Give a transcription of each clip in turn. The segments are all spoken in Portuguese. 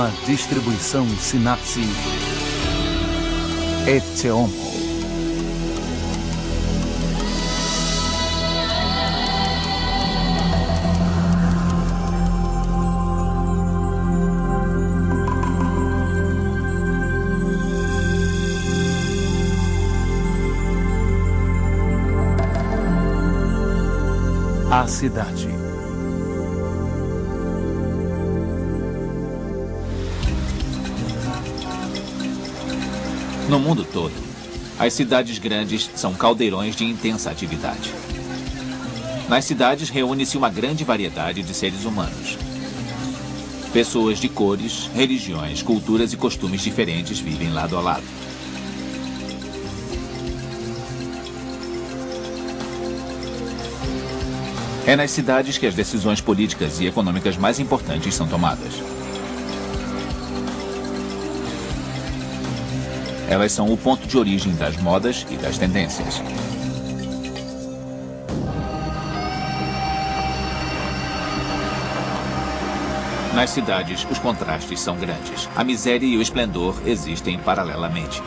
uma distribuição Sinapse Etcheomo. A cidade. No mundo todo, as cidades grandes são caldeirões de intensa atividade. Nas cidades reúne-se uma grande variedade de seres humanos. Pessoas de cores, religiões, culturas e costumes diferentes vivem lado a lado. É nas cidades que as decisões políticas e econômicas mais importantes são tomadas. Elas são o ponto de origem das modas e das tendências. Nas cidades, os contrastes são grandes. A miséria e o esplendor existem paralelamente.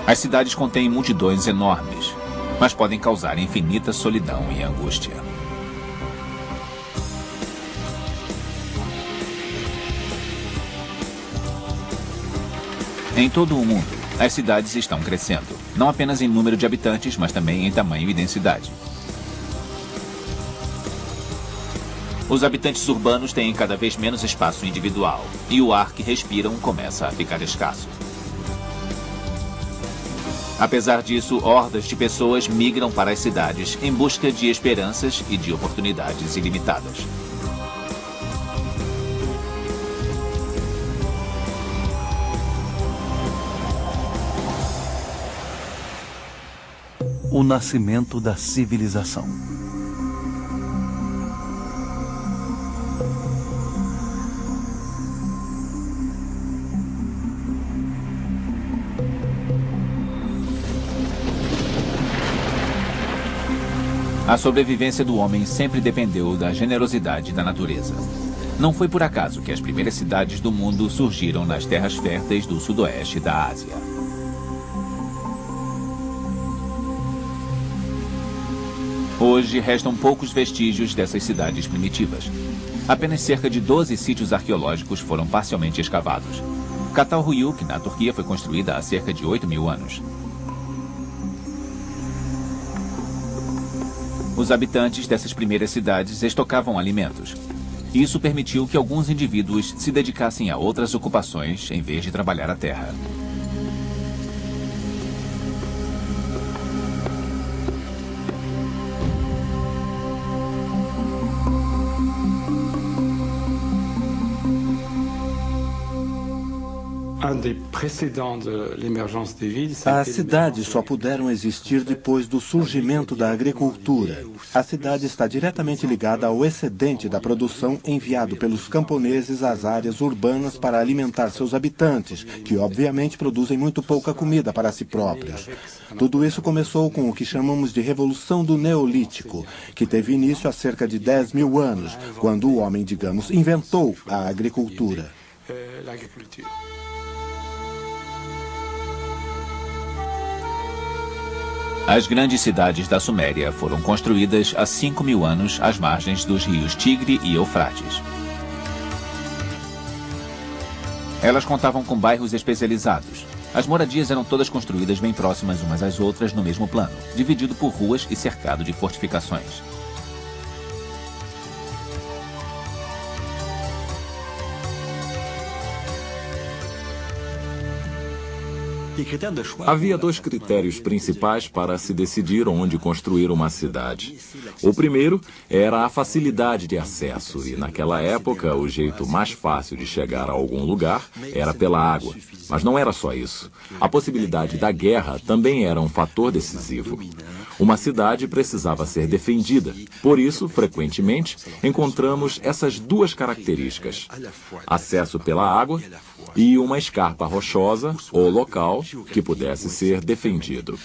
As cidades contêm multidões enormes, mas podem causar infinita solidão e angústia. Em todo o mundo, as cidades estão crescendo, não apenas em número de habitantes, mas também em tamanho e densidade. Os habitantes urbanos têm cada vez menos espaço individual, e o ar que respiram começa a ficar escasso. Apesar disso, hordas de pessoas migram para as cidades em busca de esperanças e de oportunidades ilimitadas. O nascimento da civilização. A sobrevivência do homem sempre dependeu da generosidade da natureza. Não foi por acaso que as primeiras cidades do mundo surgiram nas terras férteis do sudoeste da Ásia. Hoje restam poucos vestígios dessas cidades primitivas. Apenas cerca de 12 sítios arqueológicos foram parcialmente escavados. Çatalhöyük, na Turquia, foi construída há cerca de 8.000 anos. Os habitantes dessas primeiras cidades estocavam alimentos. Isso permitiu que alguns indivíduos se dedicassem a outras ocupações em vez de trabalhar a terra. As cidades só puderam existir depois do surgimento da agricultura. A cidade está diretamente ligada ao excedente da produção enviado pelos camponeses às áreas urbanas para alimentar seus habitantes, que obviamente produzem muito pouca comida para si próprios. Tudo isso começou com o que chamamos de Revolução do Neolítico, que teve início há cerca de 10.000 anos, quando o homem, digamos, inventou a agricultura. As grandes cidades da Suméria foram construídas há 5.000 anos às margens dos rios Tigre e Eufrates. Elas contavam com bairros especializados. As moradias eram todas construídas bem próximas umas às outras no mesmo plano, dividido por ruas e cercado de fortificações. Havia dois critérios principais para se decidir onde construir uma cidade. O primeiro era a facilidade de acesso, e naquela época o jeito mais fácil de chegar a algum lugar era pela água. Mas não era só isso. A possibilidade da guerra também era um fator decisivo. Uma cidade precisava ser defendida. Por isso, frequentemente, encontramos essas duas características: acesso pela água e uma escarpa rochosa ou local que pudesse ser defendido.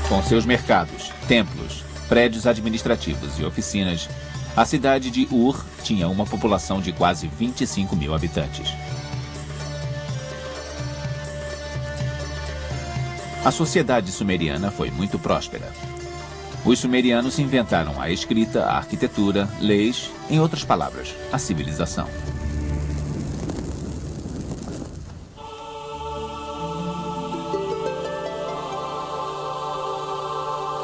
Com seus mercados, templos, prédios administrativos e oficinas, a cidade de Ur tinha uma população de quase 25 mil habitantes. A sociedade sumeriana foi muito próspera. Os sumerianos inventaram a escrita, a arquitetura, leis, em outras palavras, a civilização.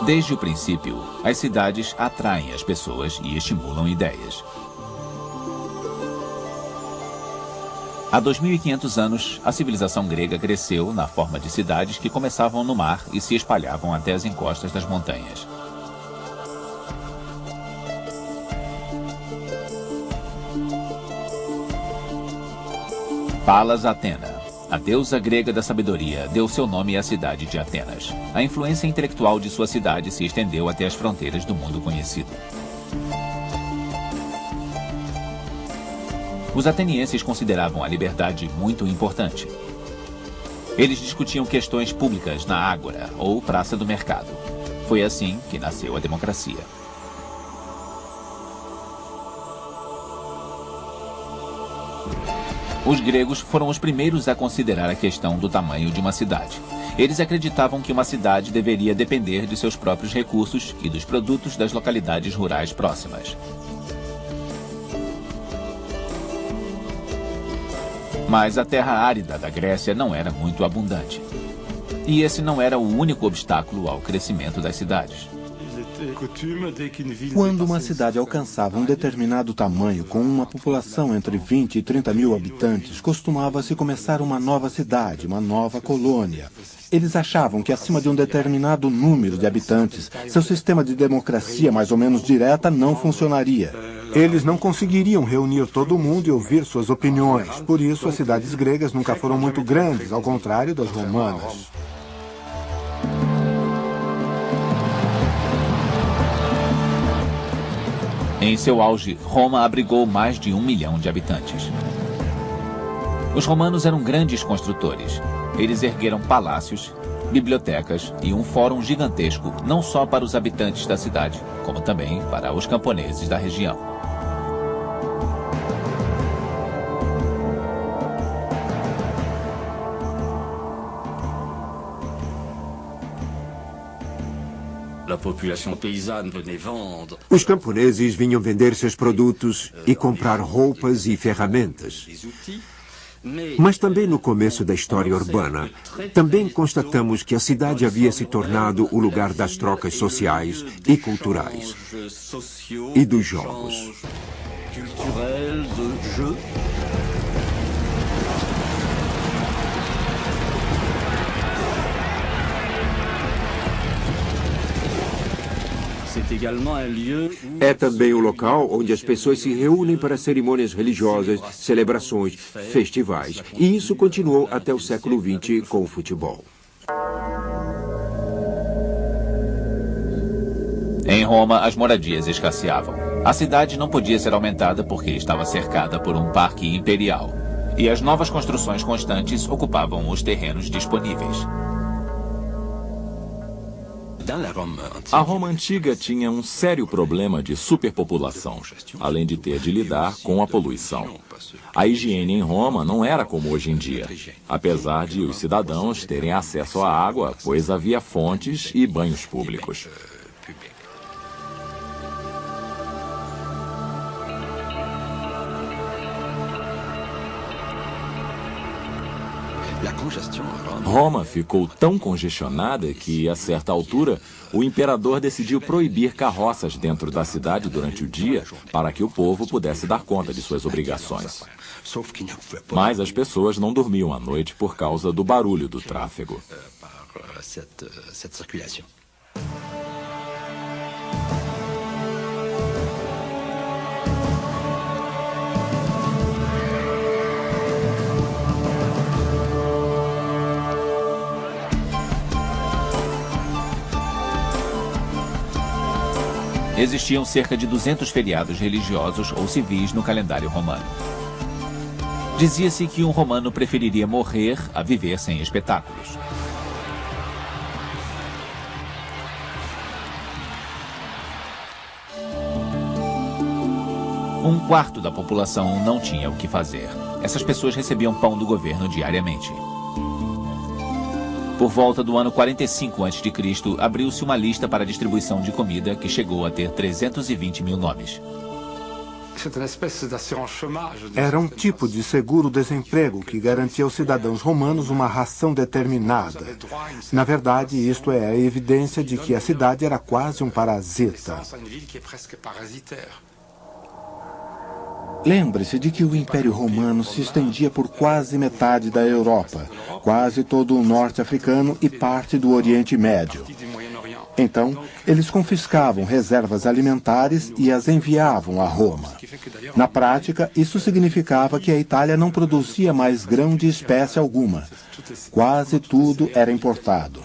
Desde o princípio, as cidades atraem as pessoas e estimulam ideias. Há 2.500 anos, a civilização grega cresceu na forma de cidades que começavam no mar e se espalhavam até as encostas das montanhas. Palas Atena, a deusa grega da sabedoria, deu seu nome à cidade de Atenas. A influência intelectual de sua cidade se estendeu até as fronteiras do mundo conhecido. Os atenienses consideravam a liberdade muito importante. Eles discutiam questões públicas na ágora, ou praça do mercado. Foi assim que nasceu a democracia. Os gregos foram os primeiros a considerar a questão do tamanho de uma cidade. Eles acreditavam que uma cidade deveria depender de seus próprios recursos e dos produtos das localidades rurais próximas. Mas a terra árida da Grécia não era muito abundante. E esse não era o único obstáculo ao crescimento das cidades. Quando uma cidade alcançava um determinado tamanho, com uma população entre 20 e 30 mil habitantes, costumava-se começar uma nova cidade, uma nova colônia. Eles achavam que acima de um determinado número de habitantes, seu sistema de democracia mais ou menos direta não funcionaria. Eles não conseguiriam reunir todo mundo e ouvir suas opiniões. Por isso, as cidades gregas nunca foram muito grandes, ao contrário das romanas. Em seu auge, Roma abrigou mais de 1 milhão de habitantes. Os romanos eram grandes construtores. Eles ergueram palácios, bibliotecas e um fórum gigantesco, não só para os habitantes da cidade, como também para os camponeses da região. Os camponeses vinham vender seus produtos e comprar roupas e ferramentas. Mas também no começo da história urbana, também constatamos que a cidade havia se tornado o lugar das trocas sociais e culturais e dos jogos. É também o local onde as pessoas se reúnem para cerimônias religiosas, celebrações, festivais. E isso continuou até o século XX com o futebol. Em Roma, as moradias escasseavam. A cidade não podia ser aumentada porque estava cercada por um parque imperial. E as novas construções constantes ocupavam os terrenos disponíveis. A Roma antiga tinha um sério problema de superpopulação, além de ter de lidar com a poluição. A higiene em Roma não era como hoje em dia, apesar de os cidadãos terem acesso à água, pois havia fontes e banhos públicos. Roma ficou tão congestionada que, a certa altura, o imperador decidiu proibir carroças dentro da cidade durante o dia para que o povo pudesse dar conta de suas obrigações. Mas as pessoas não dormiam à noite por causa do barulho do tráfego. Existiam cerca de 200 feriados religiosos ou civis no calendário romano. Dizia-se que um romano preferiria morrer a viver sem espetáculos. Um quarto da população não tinha o que fazer. Essas pessoas recebiam pão do governo diariamente. Por volta do ano 45 a.C., abriu-se uma lista para a distribuição de comida que chegou a ter 320 mil nomes. Era um tipo de seguro-desemprego que garantia aos cidadãos romanos uma ração determinada. Na verdade, isto é a evidência de que a cidade era quase um parasita. Lembre-se de que o Império Romano se estendia por quase metade da Europa, quase todo o norte africano e parte do Oriente Médio. Então, eles confiscavam reservas alimentares e as enviavam a Roma. Na prática, isso significava que a Itália não produzia mais grão de espécie alguma. Quase tudo era importado.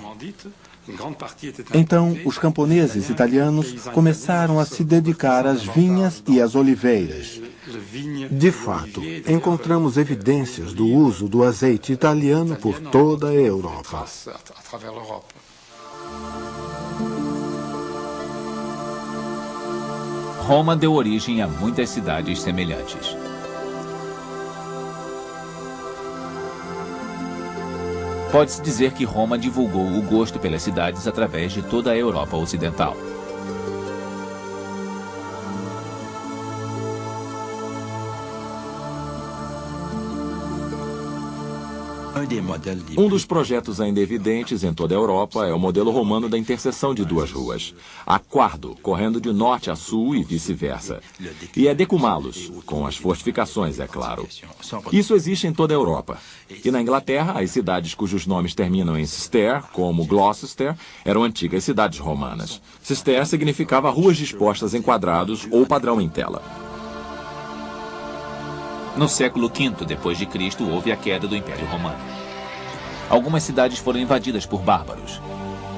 Então, os camponeses italianos começaram a se dedicar às vinhas e às oliveiras. De fato, encontramos evidências do uso do azeite italiano por toda a Europa. Roma deu origem a muitas cidades semelhantes. Pode-se dizer que Roma divulgou o gosto pelas cidades através de toda a Europa Ocidental. Um dos projetos ainda evidentes em toda a Europa é o modelo romano da interseção de duas ruas. Aquardo, correndo de norte a sul e vice-versa. E é decumalos, com as fortificações, é claro. Isso existe em toda a Europa. E na Inglaterra, as cidades cujos nomes terminam em Cister, como Gloucester, eram antigas cidades romanas. Cister significava ruas dispostas em quadrados ou padrão em tela. No século V d.C., houve a queda do Império Romano. Algumas cidades foram invadidas por bárbaros.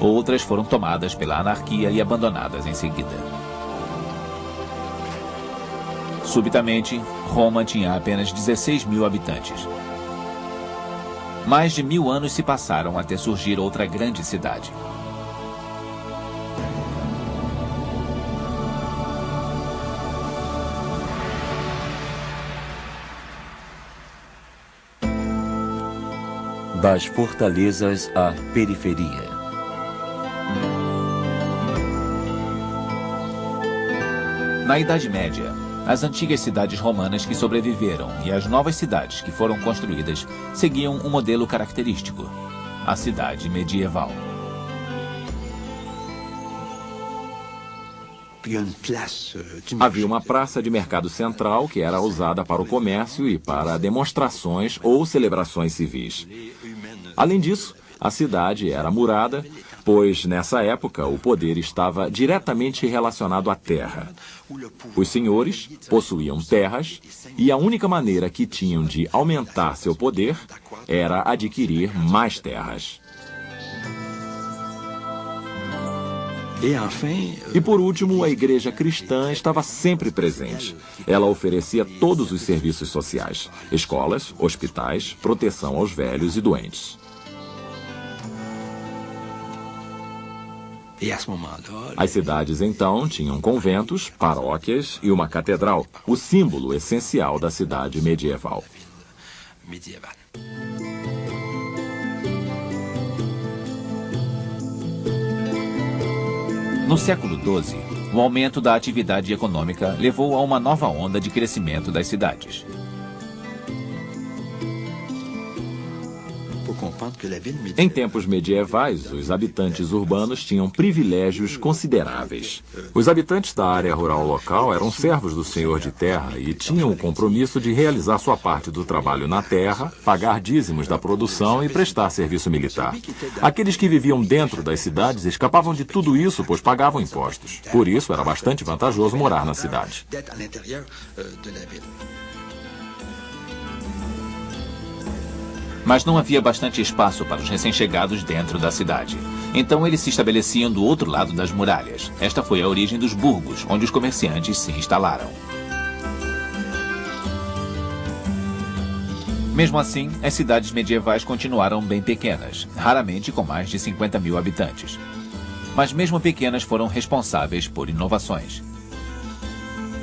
Outras foram tomadas pela anarquia e abandonadas em seguida. Subitamente, Roma tinha apenas 16 mil habitantes. Mais de 1000 anos se passaram até surgir outra grande cidade. Das fortalezas à periferia. Na Idade Média, as antigas cidades romanas que sobreviveram e as novas cidades que foram construídas seguiam um modelo característico: a cidade medieval. Havia uma praça de mercado central que era usada para o comércio e para demonstrações ou celebrações civis. Além disso, a cidade era murada, pois nessa época o poder estava diretamente relacionado à terra. Os senhores possuíam terras e a única maneira que tinham de aumentar seu poder era adquirir mais terras. E por último, a igreja cristã estava sempre presente. Ela oferecia todos os serviços sociais: escolas, hospitais, proteção aos velhos e doentes. As cidades, então, tinham conventos, paróquias e uma catedral, o símbolo essencial da cidade medieval. No século XII, o aumento da atividade econômica levou a uma nova onda de crescimento das cidades. Em tempos medievais, os habitantes urbanos tinham privilégios consideráveis. Os habitantes da área rural local eram servos do senhor de terra e tinham o compromisso de realizar sua parte do trabalho na terra, pagar dízimos da produção e prestar serviço militar. Aqueles que viviam dentro das cidades escapavam de tudo isso, pois pagavam impostos. Por isso, era bastante vantajoso morar na cidade. Mas não havia bastante espaço para os recém-chegados dentro da cidade. Então eles se estabeleciam do outro lado das muralhas. Esta foi a origem dos burgos, onde os comerciantes se instalaram. Mesmo assim, as cidades medievais continuaram bem pequenas, raramente com mais de 50 mil habitantes. Mas mesmo pequenas foram responsáveis por inovações.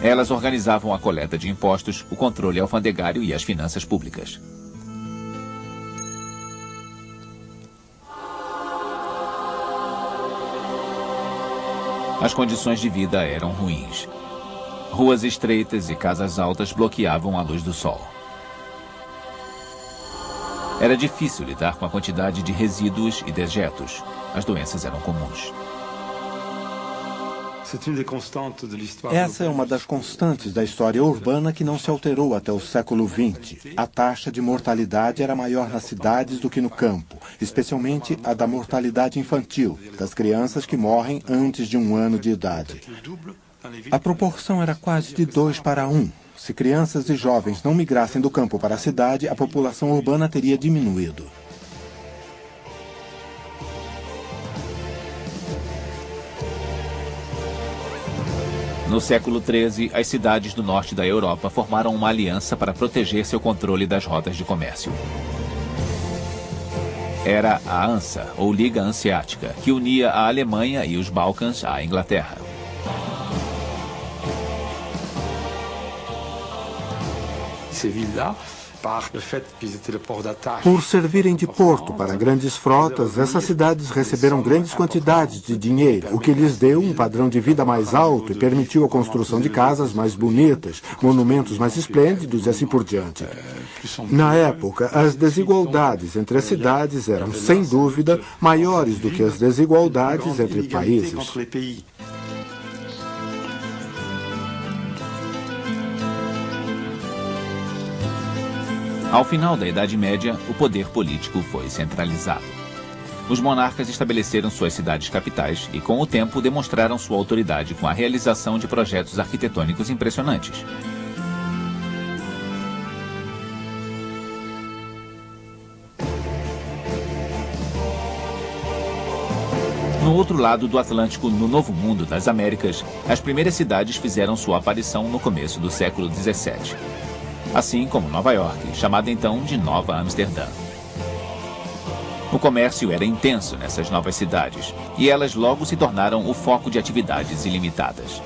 Elas organizavam a coleta de impostos, o controle alfandegário e as finanças públicas. As condições de vida eram ruins. Ruas estreitas e casas altas bloqueavam a luz do sol. Era difícil lidar com a quantidade de resíduos e dejetos. As doenças eram comuns. Essa é uma das constantes da história urbana que não se alterou até o século XX. A taxa de mortalidade era maior nas cidades do que no campo, especialmente a da mortalidade infantil, das crianças que morrem antes de 1 ano de idade. A proporção era quase de 2 para 1. Se crianças e jovens não migrassem do campo para a cidade, a população urbana teria diminuído. No século XIII, as cidades do norte da Europa formaram uma aliança para proteger seu controle das rotas de comércio. Era a ANSA, ou Liga Hanseática, que unia a Alemanha e os Balcãs à Inglaterra. Por servirem de porto para grandes frotas, essas cidades receberam grandes quantidades de dinheiro, o que lhes deu um padrão de vida mais alto e permitiu a construção de casas mais bonitas, monumentos mais esplêndidos e assim por diante. Na época, as desigualdades entre as cidades eram, sem dúvida, maiores do que as desigualdades entre países. Ao final da Idade Média, o poder político foi centralizado. Os monarcas estabeleceram suas cidades capitais e, com o tempo, demonstraram sua autoridade com a realização de projetos arquitetônicos impressionantes. No outro lado do Atlântico, no Novo Mundo das Américas, as primeiras cidades fizeram sua aparição no começo do século XVII. Assim como Nova York, chamada então de Nova Amsterdã. O comércio era intenso nessas novas cidades, e elas logo se tornaram o foco de atividades ilimitadas.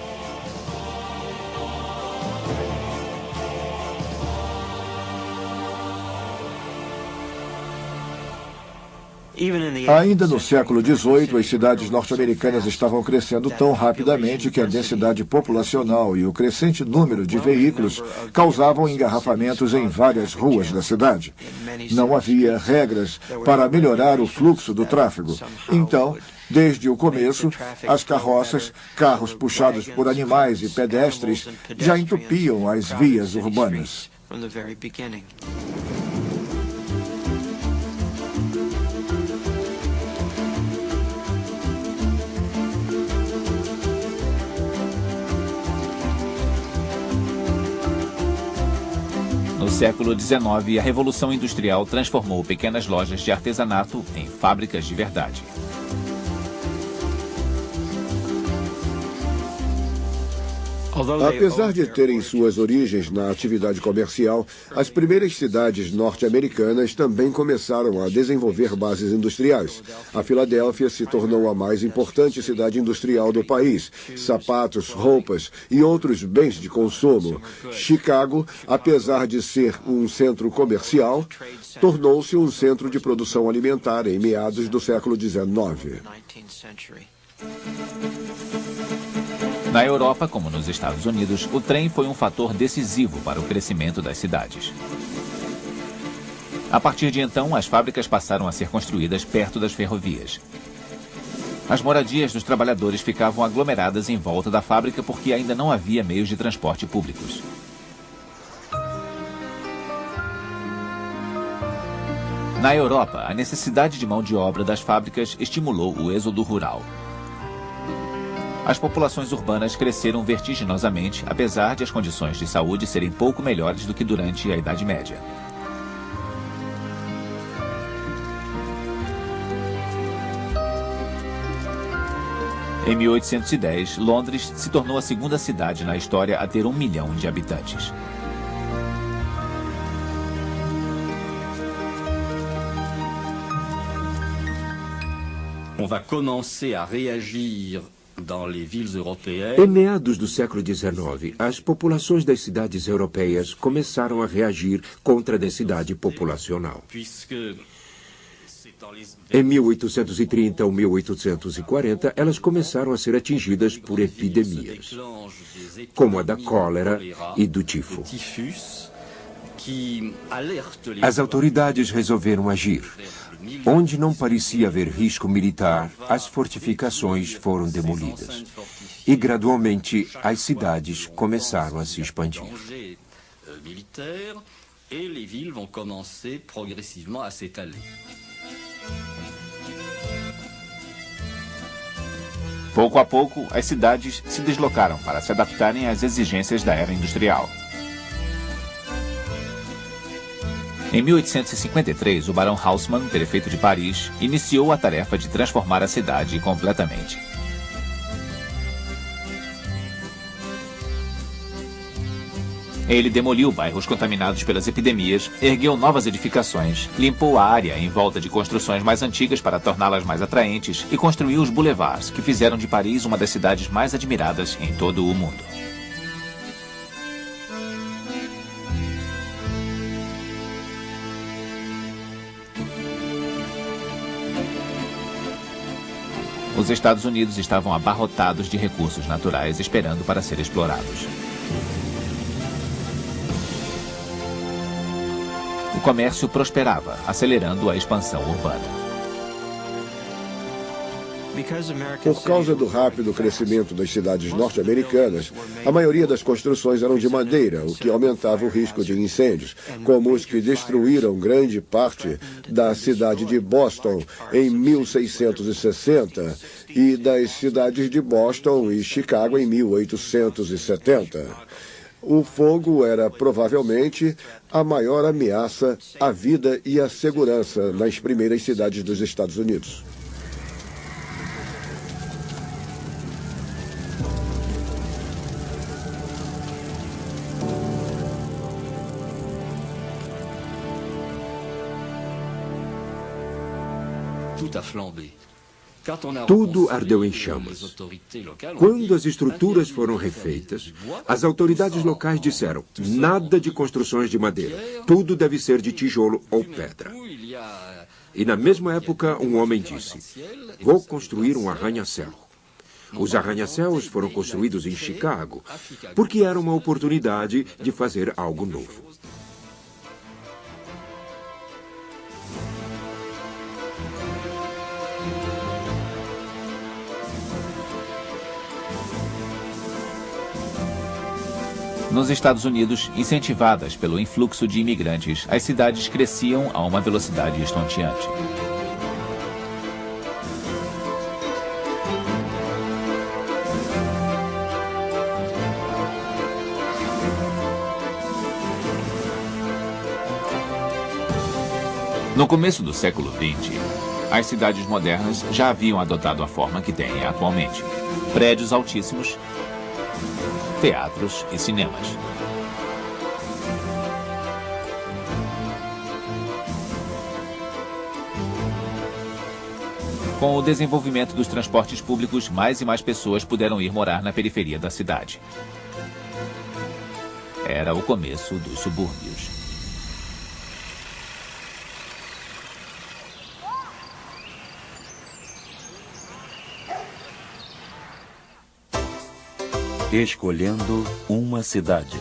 Ainda no século XVIII, as cidades norte-americanas estavam crescendo tão rapidamente que a densidade populacional e o crescente número de veículos causavam engarrafamentos em várias ruas da cidade. Não havia regras para melhorar o fluxo do tráfego. Então, desde o começo, as carroças, carros puxados por animais e pedestres já entupiam as vias urbanas. No século XIX, a Revolução Industrial transformou pequenas lojas de artesanato em fábricas de verdade. Apesar de terem suas origens na atividade comercial, as primeiras cidades norte-americanas também começaram a desenvolver bases industriais. A Filadélfia se tornou a mais importante cidade industrial do país. Sapatos, roupas e outros bens de consumo. Chicago, apesar de ser um centro comercial, tornou-se um centro de produção alimentar em meados do século XIX. Na Europa, como nos Estados Unidos, o trem foi um fator decisivo para o crescimento das cidades. A partir de então, as fábricas passaram a ser construídas perto das ferrovias. As moradias dos trabalhadores ficavam aglomeradas em volta da fábrica porque ainda não havia meios de transporte públicos. Na Europa, a necessidade de mão de obra das fábricas estimulou o êxodo rural. As populações urbanas cresceram vertiginosamente, apesar de as condições de saúde serem pouco melhores do que durante a Idade Média. Em 1810, Londres se tornou a segunda cidade na história a ter 1 milhão de habitantes. Em meados do século XIX, as populações das cidades europeias começaram a reagir contra a densidade populacional. Em 1830 ou 1840, elas começaram a ser atingidas por epidemias, como a da cólera e do tifo. As autoridades resolveram agir. Onde não parecia haver risco militar, as fortificações foram demolidas. E, gradualmente, as cidades começaram a se expandir. Pouco a pouco, as cidades se deslocaram para se adaptarem às exigências da era industrial. Em 1853, o barão Haussmann, prefeito de Paris, iniciou a tarefa de transformar a cidade completamente. Ele demoliu bairros contaminados pelas epidemias, ergueu novas edificações, limpou a área em volta de construções mais antigas para torná-las mais atraentes e construiu os boulevards, que fizeram de Paris uma das cidades mais admiradas em todo o mundo. Os Estados Unidos estavam abarrotados de recursos naturais esperando para ser explorados. O comércio prosperava, acelerando a expansão urbana. Por causa do rápido crescimento das cidades norte-americanas, a maioria das construções eram de madeira, o que aumentava o risco de incêndios, como os que destruíram grande parte da cidade de Boston em 1660 e das cidades de Boston e Chicago em 1870. O fogo era provavelmente a maior ameaça à vida e à segurança nas primeiras cidades dos Estados Unidos. Tudo ardeu em chamas. Quando as estruturas foram refeitas, as autoridades locais disseram: nada de construções de madeira, tudo deve ser de tijolo ou pedra. E na mesma época, um homem disse: vou construir um arranha-céu. Os arranha-céus foram construídos em Chicago, porque era uma oportunidade de fazer algo novo. Nos Estados Unidos, incentivadas pelo influxo de imigrantes, as cidades cresciam a uma velocidade estonteante. No começo do século XX, as cidades modernas já haviam adotado a forma que têm atualmente. Prédios altíssimos, teatros e cinemas. Com o desenvolvimento dos transportes públicos, mais e mais pessoas puderam ir morar na periferia da cidade. Era o começo dos subúrbios. Escolhendo uma cidade.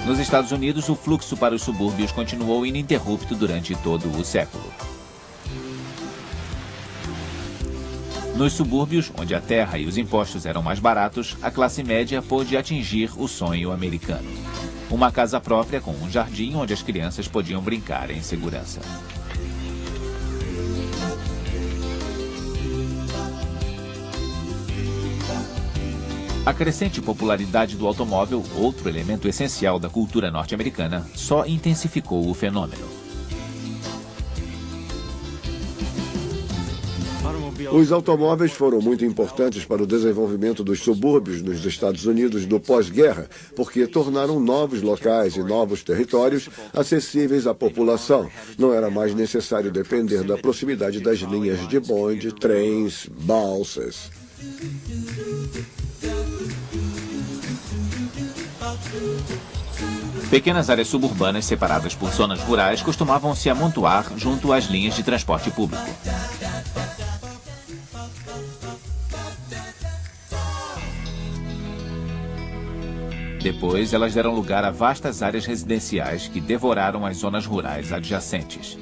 Nos Estados Unidos, o fluxo para os subúrbios continuou ininterrupto durante todo o século. Nos subúrbios, onde a terra e os impostos eram mais baratos, a classe média pôde atingir o sonho americano. Uma casa própria com um jardim onde as crianças podiam brincar em segurança. A crescente popularidade do automóvel, outro elemento essencial da cultura norte-americana, só intensificou o fenômeno. Os automóveis foram muito importantes para o desenvolvimento dos subúrbios nos Estados Unidos do pós-guerra, porque tornaram novos locais e novos territórios acessíveis à população. Não era mais necessário depender da proximidade das linhas de bonde, trens, balsas. Pequenas áreas suburbanas separadas por zonas rurais costumavam se amontoar junto às linhas de transporte público. Depois, elas deram lugar a vastas áreas residenciais que devoraram as zonas rurais adjacentes.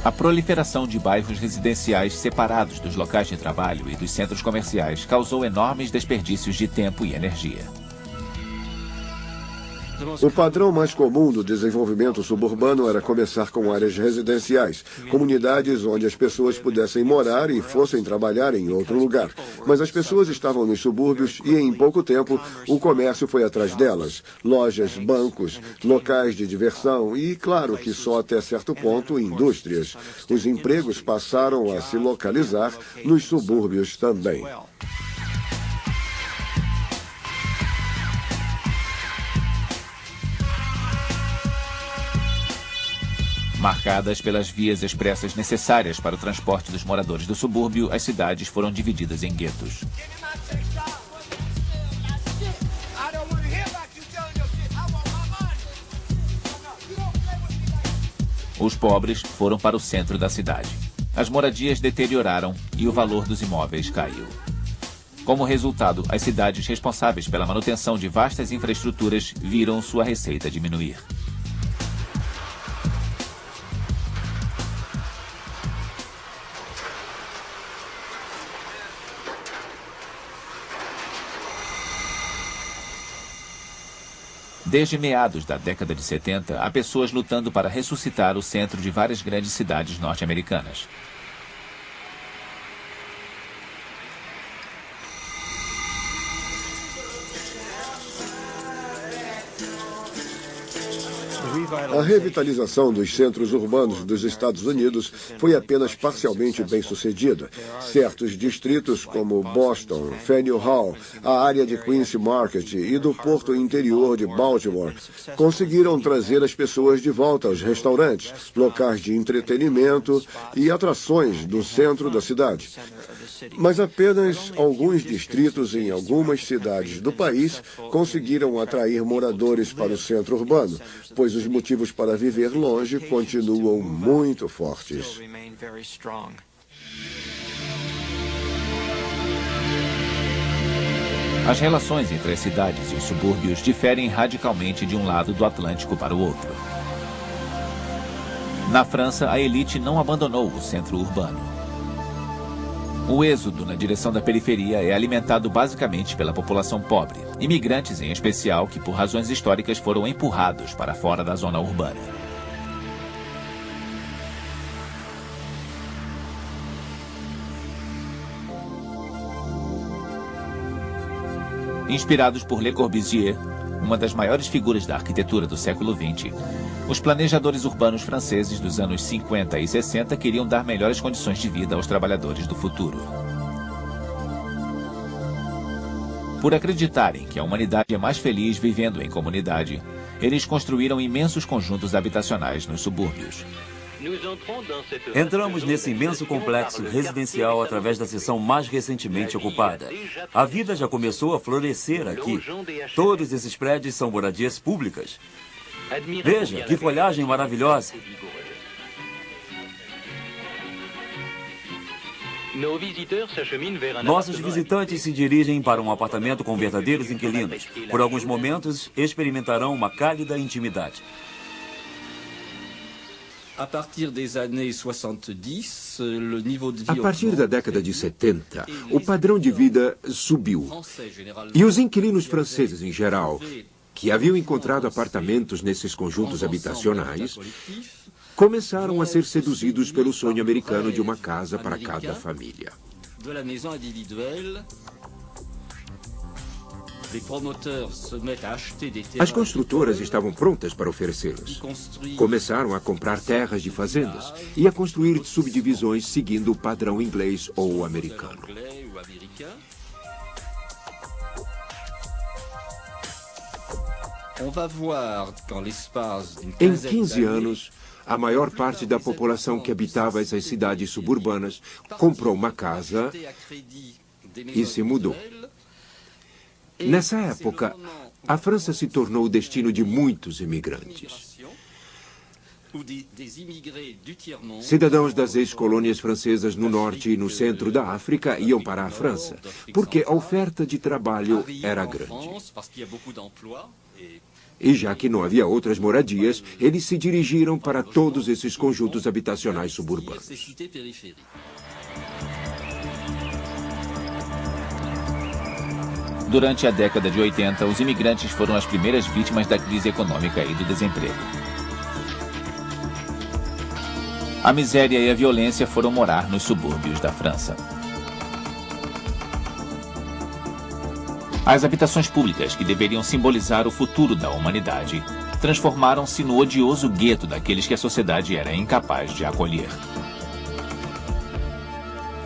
A proliferação de bairros residenciais separados dos locais de trabalho e dos centros comerciais causou enormes desperdícios de tempo e energia. O padrão mais comum do desenvolvimento suburbano era começar com áreas residenciais, comunidades onde as pessoas pudessem morar e fossem trabalhar em outro lugar. Mas as pessoas estavam nos subúrbios e, em pouco tempo, o comércio foi atrás delas. Lojas, bancos, locais de diversão e, claro que só até certo ponto, indústrias. Os empregos passaram a se localizar nos subúrbios também. Marcadas pelas vias expressas necessárias para o transporte dos moradores do subúrbio, as cidades foram divididas em guetos. Os pobres foram para o centro da cidade. As moradias deterioraram e o valor dos imóveis caiu. Como resultado, as cidades responsáveis pela manutenção de vastas infraestruturas viram sua receita diminuir. Desde meados da década de 70, há pessoas lutando para ressuscitar o centro de várias grandes cidades norte-americanas. A revitalização dos centros urbanos dos Estados Unidos foi apenas parcialmente bem-sucedida. Certos distritos como Boston, Faneuil Hall, a área de Quincy Market e do porto interior de Baltimore conseguiram trazer as pessoas de volta aos restaurantes, locais de entretenimento e atrações do centro da cidade. Mas apenas alguns distritos em algumas cidades do país conseguiram atrair moradores para o centro urbano, pois os motivos para viver longe continuam muito fortes. As relações entre as cidades e os subúrbios diferem radicalmente de um lado do Atlântico para o outro. Na França, a elite não abandonou o centro urbano. O êxodo na direção da periferia é alimentado basicamente pela população pobre, imigrantes em especial que, por razões históricas, foram empurrados para fora da zona urbana. Inspirados por Le Corbusier, uma das maiores figuras da arquitetura do século XX, os planejadores urbanos franceses dos anos 50 e 60 queriam dar melhores condições de vida aos trabalhadores do futuro. Por acreditarem que a humanidade é mais feliz vivendo em comunidade, eles construíram imensos conjuntos habitacionais nos subúrbios. Entramos nesse imenso complexo residencial através da seção mais recentemente ocupada. A vida já começou a florescer aqui. Todos esses prédios são moradias públicas. Veja, que folhagem maravilhosa. Nossos visitantes se dirigem para um apartamento com verdadeiros inquilinos. Por alguns momentos, experimentarão uma cálida intimidade. A partir da década de 70, o padrão de vida subiu. E os inquilinos franceses, em geral, que haviam encontrado apartamentos nesses conjuntos habitacionais, começaram a ser seduzidos pelo sonho americano de uma casa para cada família. As construtoras estavam prontas para oferecê-las. Começaram a comprar terras de fazendas e a construir subdivisões seguindo o padrão inglês ou americano. Em 15 anos, a maior parte da população que habitava essas cidades suburbanas comprou uma casa e se mudou. Nessa época, a França se tornou o destino de muitos imigrantes. Cidadãos das ex-colônias francesas no norte e no centro da África iam para a França, porque a oferta de trabalho era grande. E já que não havia outras moradias, eles se dirigiram para todos esses conjuntos habitacionais suburbanos. Durante a década de 80, os imigrantes foram as primeiras vítimas da crise econômica e do desemprego. A miséria e a violência foram morar nos subúrbios da França. As habitações públicas, que deveriam simbolizar o futuro da humanidade, transformaram-se no odioso gueto daqueles que a sociedade era incapaz de acolher.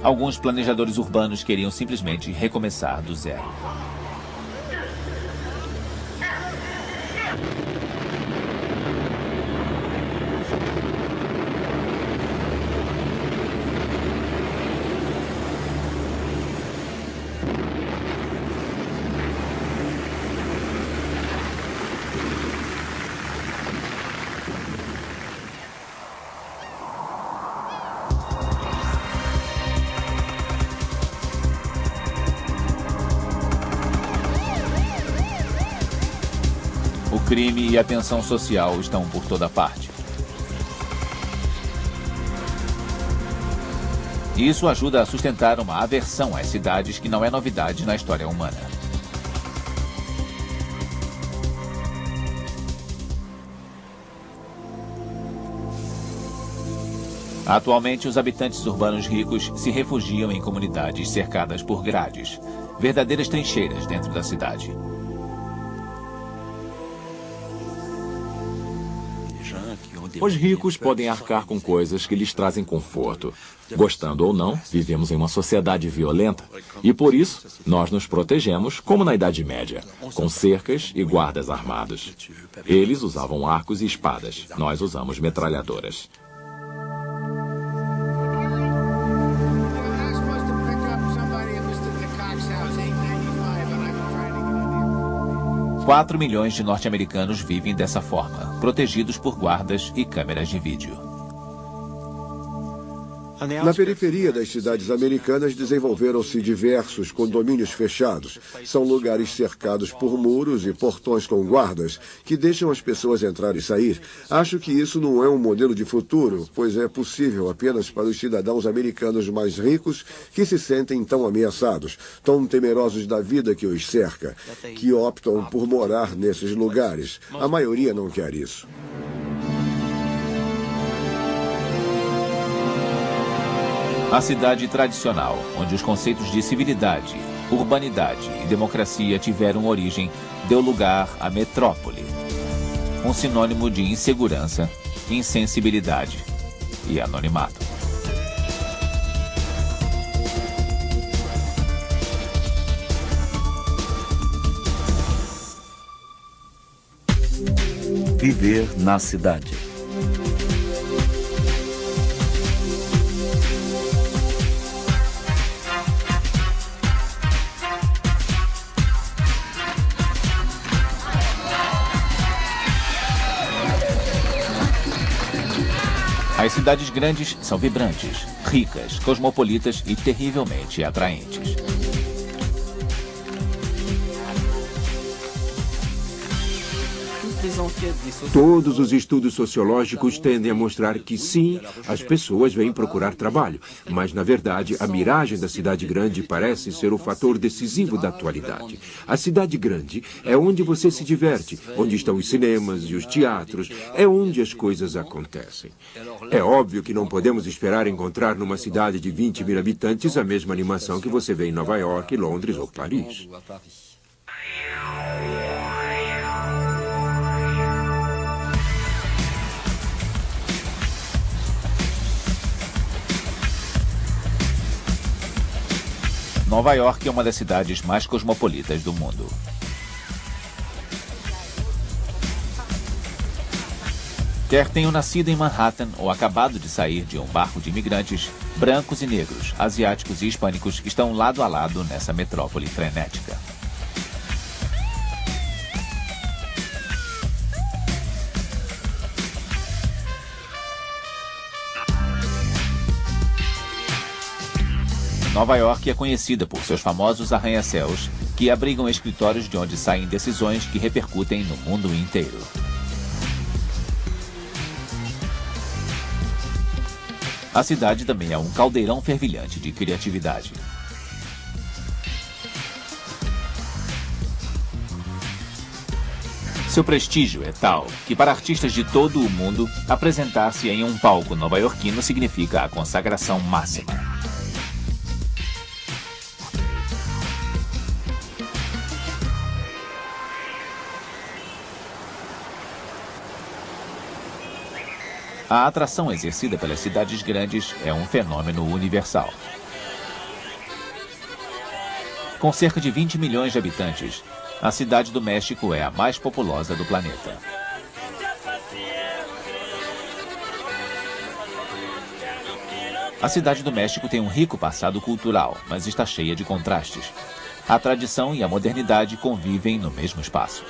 Alguns planejadores urbanos queriam simplesmente recomeçar do zero. O crime e a tensão social estão por toda parte. Isso ajuda a sustentar uma aversão às cidades que não é novidade na história humana. Atualmente, os habitantes urbanos ricos se refugiam em comunidades cercadas por grades, verdadeiras trincheiras dentro da cidade. Os ricos podem arcar com coisas que lhes trazem conforto. Gostando ou não, vivemos em uma sociedade violenta. E por isso, nós nos protegemos como na Idade Média, com cercas e guardas armados. Eles usavam arcos e espadas. Nós usamos metralhadoras. Quatro milhões de norte-americanos vivem dessa forma, protegidos por guardas e câmeras de vídeo. Na periferia das cidades americanas desenvolveram-se diversos condomínios fechados. São lugares cercados por muros e portões com guardas que deixam as pessoas entrar e sair. Acho que isso não é um modelo de futuro, pois é possível apenas para os cidadãos americanos mais ricos que se sentem tão ameaçados, tão temerosos da vida que os cerca, que optam por morar nesses lugares. A maioria não quer isso. A cidade tradicional, onde os conceitos de civilidade, urbanidade e democracia tiveram origem, deu lugar à metrópole. Um sinônimo de insegurança, insensibilidade e anonimato. Viver na cidade. As cidades grandes são vibrantes, ricas, cosmopolitas e terrivelmente atraentes. Todos os estudos sociológicos tendem a mostrar que sim, as pessoas vêm procurar trabalho, mas na verdade a miragem da cidade grande parece ser o fator decisivo da atualidade. A cidade grande é onde você se diverte, onde estão os cinemas e os teatros, é onde as coisas acontecem. É óbvio que não podemos esperar encontrar numa cidade de 20 mil habitantes a mesma animação que você vê em Nova York, Londres ou Paris. Nova York é uma das cidades mais cosmopolitas do mundo. Quer tenham nascido em Manhattan ou acabado de sair de um barco de imigrantes, brancos e negros, asiáticos e hispânicos estão lado a lado nessa metrópole frenética. Nova York é conhecida por seus famosos arranha-céus, que abrigam escritórios de onde saem decisões que repercutem no mundo inteiro. A cidade também é um caldeirão fervilhante de criatividade. Seu prestígio é tal que, para artistas de todo o mundo, apresentar-se em um palco nova-iorquino significa a consagração máxima. A atração exercida pelas cidades grandes é um fenômeno universal. Com cerca de 20 milhões de habitantes, a Cidade do México é a mais populosa do planeta. A Cidade do México tem um rico passado cultural, mas está cheia de contrastes. A tradição e a modernidade convivem no mesmo espaço.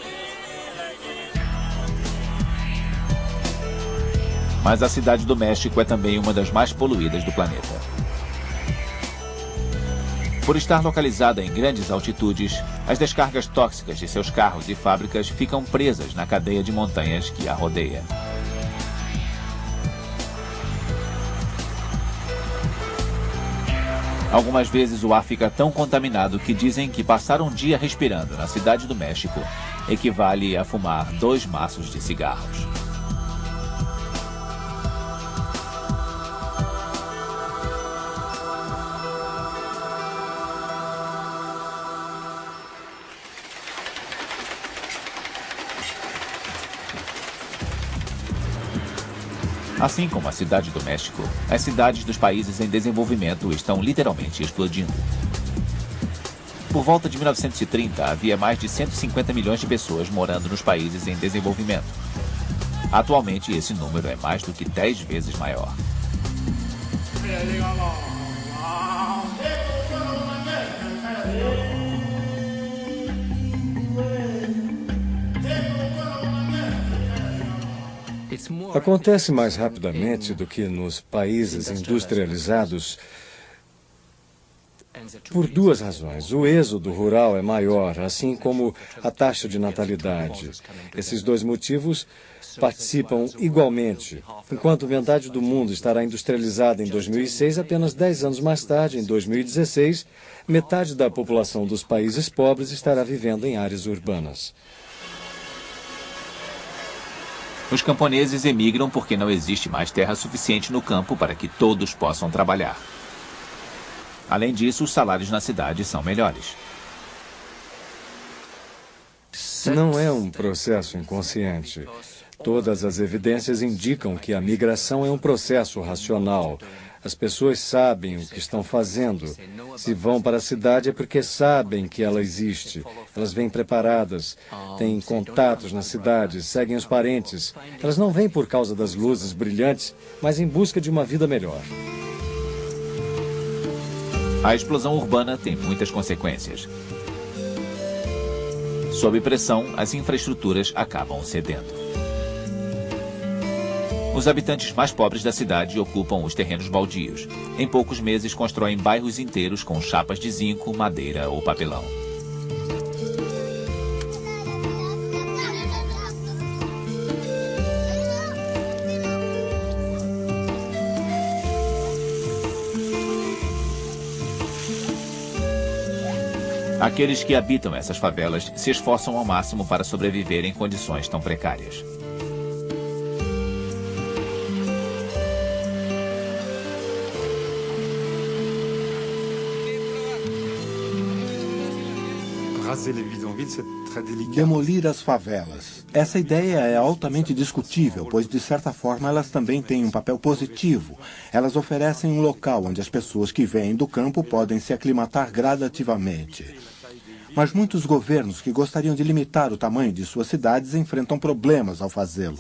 Mas a Cidade do México é também uma das mais poluídas do planeta. Por estar localizada em grandes altitudes, as descargas tóxicas de seus carros e fábricas ficam presas na cadeia de montanhas que a rodeia. Algumas vezes o ar fica tão contaminado que dizem que passar um dia respirando na Cidade do México equivale a fumar 2 maços de cigarros. Assim como a Cidade do México, as cidades dos países em desenvolvimento estão literalmente explodindo. Por volta de 1930, havia mais de 150 milhões de pessoas morando nos países em desenvolvimento. Atualmente, esse número é mais do que 10 vezes maior. Acontece mais rapidamente do que nos países industrializados por 2 razões. O êxodo rural é maior, assim como a taxa de natalidade. Esses 2 motivos participam igualmente. Enquanto metade do mundo estará industrializada em 2006, apenas 10 anos mais tarde, em 2016, metade da população dos países pobres estará vivendo em áreas urbanas. Os camponeses emigram porque não existe mais terra suficiente no campo para que todos possam trabalhar. Além disso, os salários na cidade são melhores. Não é um processo inconsciente. Todas as evidências indicam que a migração é um processo racional. As pessoas sabem o que estão fazendo. Se vão para a cidade é porque sabem que ela existe. Elas vêm preparadas, têm contatos na cidade, seguem os parentes. Elas não vêm por causa das luzes brilhantes, mas em busca de uma vida melhor. A explosão urbana tem muitas consequências. Sob pressão, as infraestruturas acabam cedendo. Os habitantes mais pobres da cidade ocupam os terrenos baldios. Em poucos meses, constroem bairros inteiros com chapas de zinco, madeira ou papelão. Aqueles que habitam essas favelas se esforçam ao máximo para sobreviver em condições tão precárias. Demolir as favelas. Essa ideia é altamente discutível, pois de certa forma elas também têm um papel positivo. Elas oferecem um local onde as pessoas que vêm do campo podem se aclimatar gradativamente. Mas muitos governos que gostariam de limitar o tamanho de suas cidades enfrentam problemas ao fazê-lo.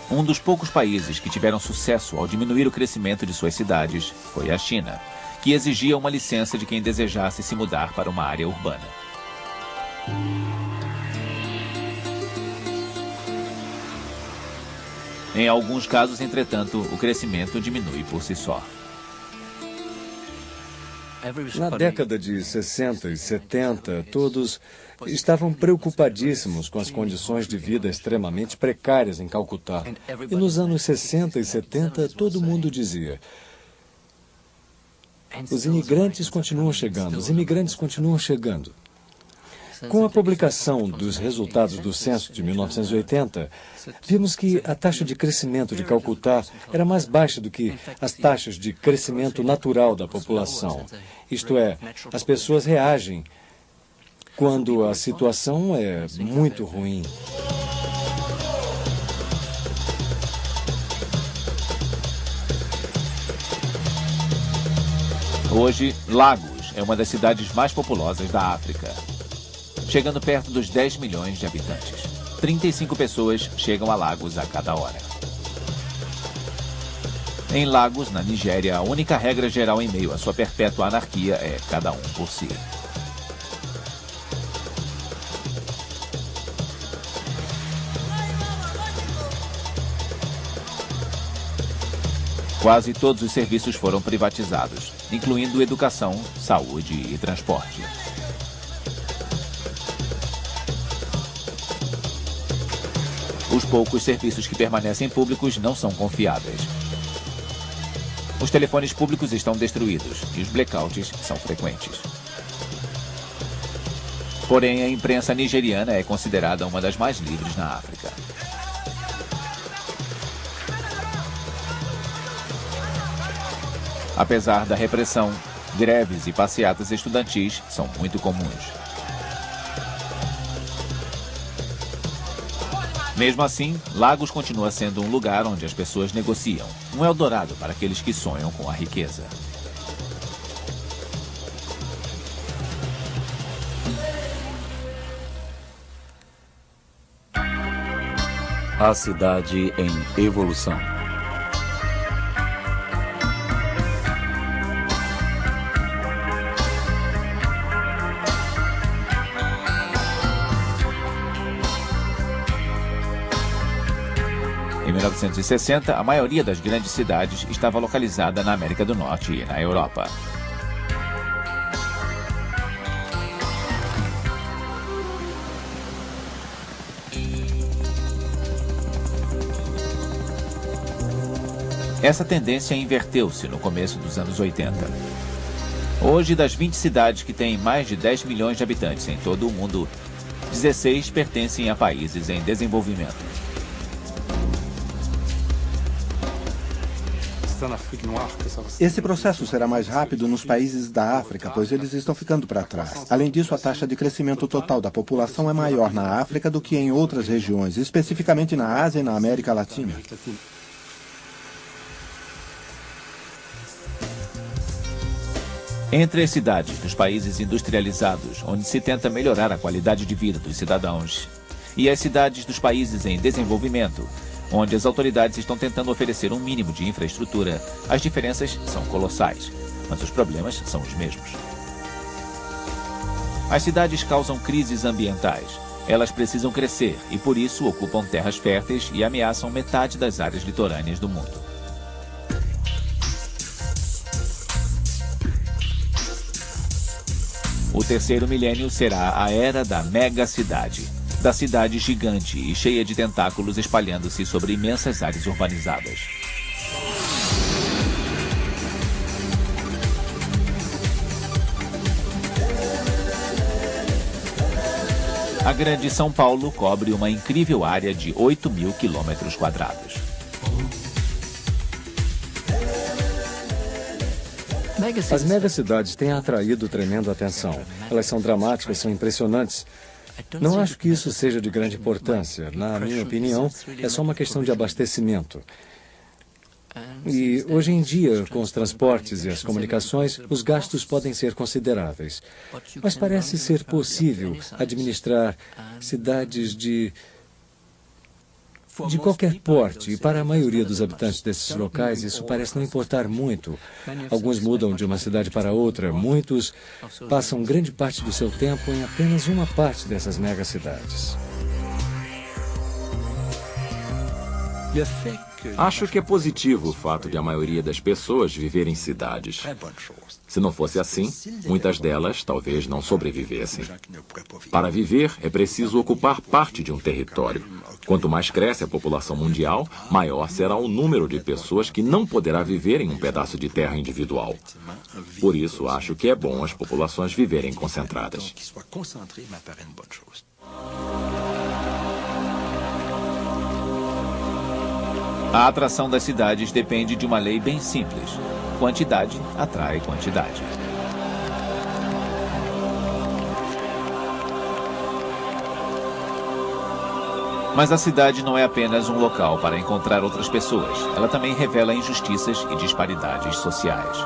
Um dos poucos países que tiveram sucesso ao diminuir o crescimento de suas cidades foi a China, que exigia uma licença de quem desejasse se mudar para uma área urbana. Em alguns casos, entretanto, o crescimento diminui por si só. Na década de 60 e 70, todos estavam preocupadíssimos com as condições de vida extremamente precárias em Calcutá. E nos anos 60 e 70, todo mundo dizia: os imigrantes continuam chegando, os imigrantes continuam chegando. Com a publicação dos resultados do censo de 1980, vimos que a taxa de crescimento de Calcutá era mais baixa do que as taxas de crescimento natural da população. Isto é, as pessoas reagem quando a situação é muito ruim. Hoje, Lagos é uma das cidades mais populosas da África, chegando perto dos 10 milhões de habitantes. 35 pessoas chegam a Lagos a cada hora. Em Lagos, na Nigéria, a única regra geral em meio à sua perpétua anarquia é cada um por si. Quase todos os serviços foram privatizados, incluindo educação, saúde e transporte. Os poucos serviços que permanecem públicos não são confiáveis. Os telefones públicos estão destruídos e os blackouts são frequentes. Porém, a imprensa nigeriana é considerada uma das mais livres na África. Apesar da repressão, greves e passeatas estudantis são muito comuns. Mesmo assim, Lagos continua sendo um lugar onde as pessoas negociam, um eldorado para aqueles que sonham com a riqueza. A cidade em evolução. Em 1960, a maioria das grandes cidades estava localizada na América do Norte e na Europa. Essa tendência inverteu-se no começo dos anos 80. Hoje, das 20 cidades que têm mais de 10 milhões de habitantes em todo o mundo, 16 pertencem a países em desenvolvimento. Esse processo será mais rápido nos países da África, pois eles estão ficando para trás. Além disso, a taxa de crescimento total da população é maior na África do que em outras regiões, especificamente na Ásia e na América Latina. Entre as cidades dos países industrializados, onde se tenta melhorar a qualidade de vida dos cidadãos, e as cidades dos países em desenvolvimento, onde as autoridades estão tentando oferecer um mínimo de infraestrutura, as diferenças são colossais, mas os problemas são os mesmos. As cidades causam crises ambientais. Elas precisam crescer e, por isso, ocupam terras férteis e ameaçam metade das áreas litorâneas do mundo. O terceiro milênio será a era da megacidade, da cidade gigante e cheia de tentáculos espalhando-se sobre imensas áreas urbanizadas. A Grande São Paulo cobre uma incrível área de 8.000 quilômetros quadrados. As megacidades têm atraído tremenda atenção. Elas são dramáticas, são impressionantes. Não acho que isso seja de grande importância. Na minha opinião, é só uma questão de abastecimento. E hoje em dia, com os transportes e as comunicações, os gastos podem ser consideráveis. Mas parece ser possível administrar cidades de qualquer porte, e para a maioria dos habitantes desses locais, isso parece não importar muito. Alguns mudam de uma cidade para outra, muitos passam grande parte do seu tempo em apenas uma parte dessas megacidades. Acho que é positivo o fato de a maioria das pessoas viver em cidades. Se não fosse assim, muitas delas talvez não sobrevivessem. Para viver, é preciso ocupar parte de um território. Quanto mais cresce a população mundial, maior será o número de pessoas que não poderá viver em um pedaço de terra individual. Por isso, acho que é bom as populações viverem concentradas. A atração das cidades depende de uma lei bem simples. Quantidade atrai quantidade. Mas a cidade não é apenas um local para encontrar outras pessoas. Ela também revela injustiças e disparidades sociais.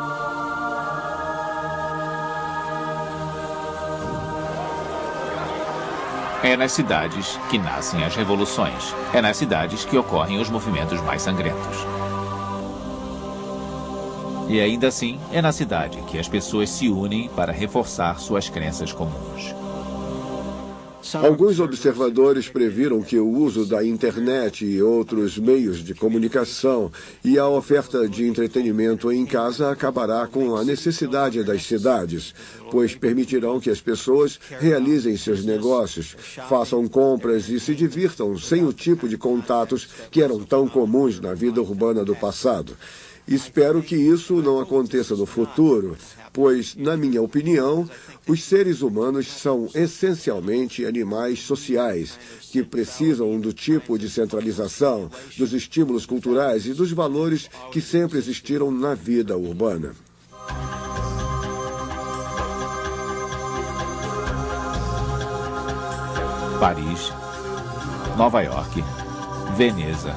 É nas cidades que nascem as revoluções. É nas cidades que ocorrem os movimentos mais sangrentos. E ainda assim, é na cidade que as pessoas se unem para reforçar suas crenças comuns. Alguns observadores previram que o uso da internet e outros meios de comunicação e a oferta de entretenimento em casa acabará com a necessidade das cidades, pois permitirão que as pessoas realizem seus negócios, façam compras e se divirtam sem o tipo de contatos que eram tão comuns na vida urbana do passado. Espero que isso não aconteça no futuro, pois, na minha opinião, os seres humanos são essencialmente animais sociais, que precisam do tipo de centralização, dos estímulos culturais e dos valores que sempre existiram na vida urbana. Paris, Nova York, Veneza,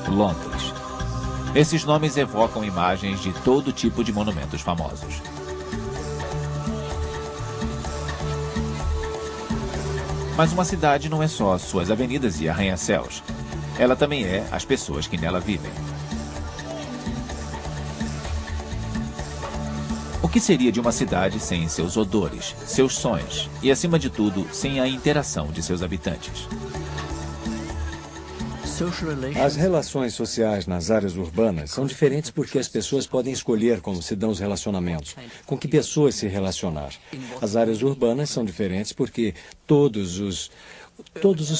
Londres. Esses nomes evocam imagens de todo tipo de monumentos famosos. Mas uma cidade não é só suas avenidas e arranha-céus. Ela também é as pessoas que nela vivem. O que seria de uma cidade sem seus odores, seus sons e, acima de tudo, sem a interação de seus habitantes? As relações sociais nas áreas urbanas são diferentes porque as pessoas podem escolher como se dão os relacionamentos, com que pessoas se relacionar. As áreas urbanas são diferentes porque todos os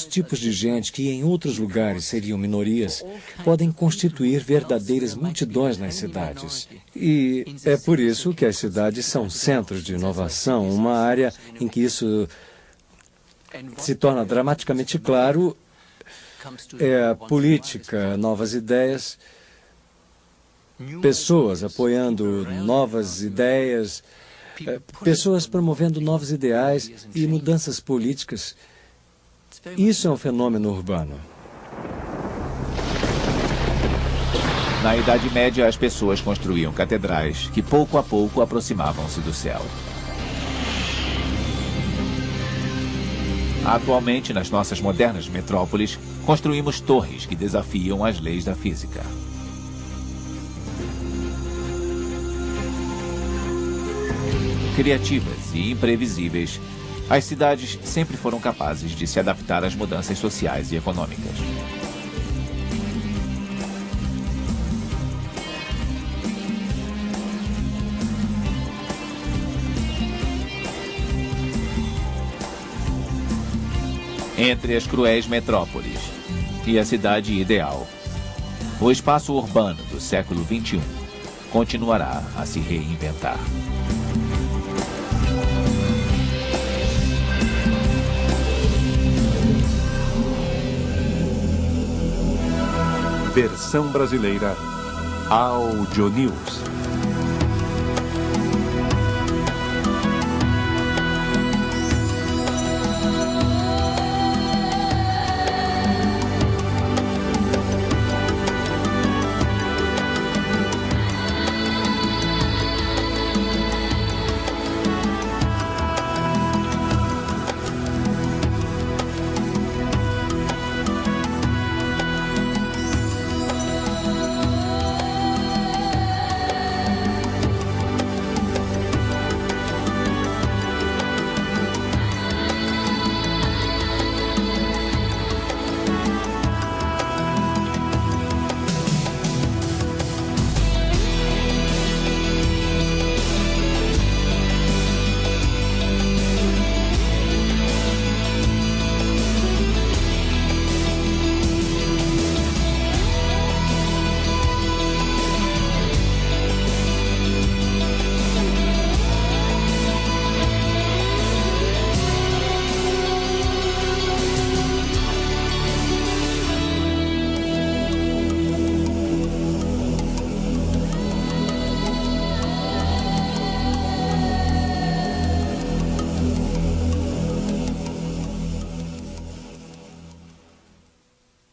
tipos de gente que em outros lugares seriam minorias podem constituir verdadeiras multidões nas cidades. E é por isso que as cidades são centros de inovação, uma área em que isso se torna dramaticamente claro. É a política, novas ideias, pessoas apoiando novas ideias, pessoas promovendo novos ideais e mudanças políticas. Isso é um fenômeno urbano. Na Idade Média, as pessoas construíam catedrais que pouco a pouco aproximavam-se do céu. Atualmente, nas nossas modernas metrópoles, construímos torres que desafiam as leis da física. Criativas e imprevisíveis, as cidades sempre foram capazes de se adaptar às mudanças sociais e econômicas. Entre as cruéis metrópoles e a cidade ideal, o espaço urbano do século XXI continuará a se reinventar. Versão brasileira Audio News.